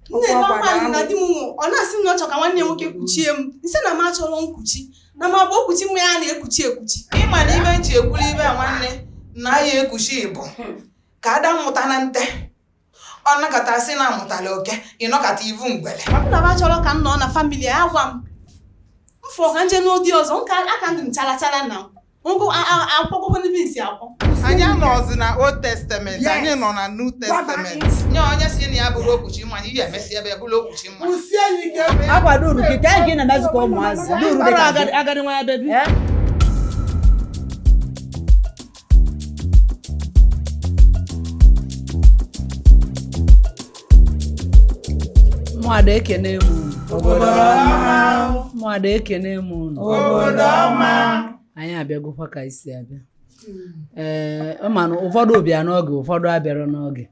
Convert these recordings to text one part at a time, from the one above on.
nne nọkwa na di m ọ na-asị m na ọ chọ ka nwanne nwoke kuchie m nsị na m achọrọ nkuchi na ma bụ okwuchi m ya na-ekuchi ekuchi ịma na ibe nji ekwuru ibe nwanne na ya ekuchi Igbo ka ada mmụta na nte ọ nakọta sị na amụtala oke ịnọkọta ivu mgbele na m achọrọ ka m nọ na famili ya gwa m mfọ ka nje n'ụdị ọzọ nka aka ndị m chala na akwụkwọ n'ebe isi akwọ anyị anọzi na Old Testament anyị nọ na New Testament nye onye si na ya bụrụ okwuchi mmanya ihe emesi ebe bụrụ okwuchi mmanya akwado uru ka anyị na-emezi ka ụmụazị uru dị ka agadi nwa ya bebi mụada ekene m obodo ọma mụada ekene m obodo ọma anyị abịagokwa ka isi abịa mana ụfọdụ bịa n'oge ụfọdụ abịara n'oge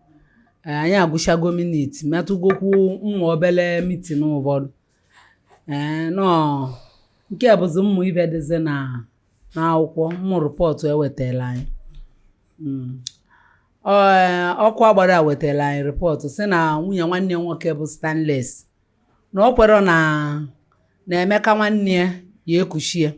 anyị agụchago miniti metụgokwu mmụ obele mitin ụfọdụ nọ nke bụzi mmụ ibe dịzi na akwụkwọ mmụ rịpọtụ ewetala anyị ọkụ agbara wetara anyị rịpọtụ si na nwunye nwanne nwoke bụ Stanless na ọ kwere na Emeka nwanne ya ekuchie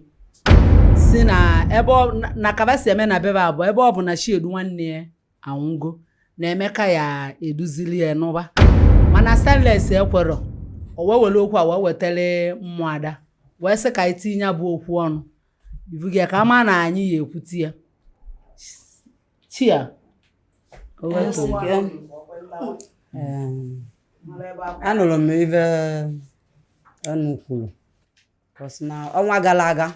si na ebe na kabasi eme na bebe abụọ ebe ọ bụ na Chiedu nwanne ya anwụgo na Emeka ya eduzili ya n'ụba mana Stanless ekwero o wee were okwu a wee wetara mmụada wee sị ka anyị tinye bụ okwu ọnụ ivuga ka ama na anyị ya ekwuti ya chia anụrụ m ibe enu kwuru na ọnwa gara aga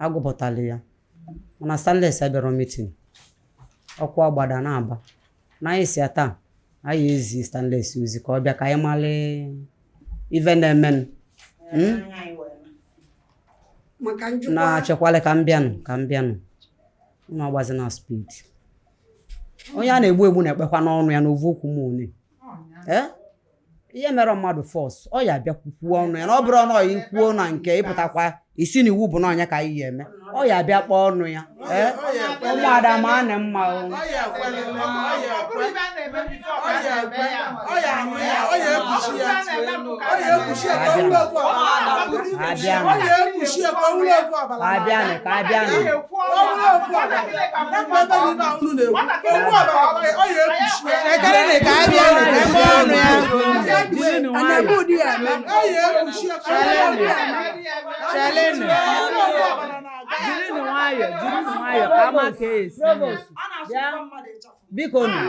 agụpụtala ya mana Stanless abịara mitin ọkụ agbada na-aba na anyị si taa anyị ezi Stanless ozi ka ọ bịa ka anyị mara ive na-emenụ na-achekwala ka m bịanụ unu agbazi na speed onye a na-egbu na-ekpekwa n'ọnụ ya n'ovu okwu m one ihe mere mmadụ fọs ọ ya bịa kwuo ọnụ ya na ọ bụrụ ọnụ ya ikwuo na nke ịpụtakwa isi na iwu bụ na ọnya ka anyị ya eme ọ ya bịa kpọọ ọnụ ya ụmụada ma a na mma Jiri nwayọ ka ama ka esi biko nụ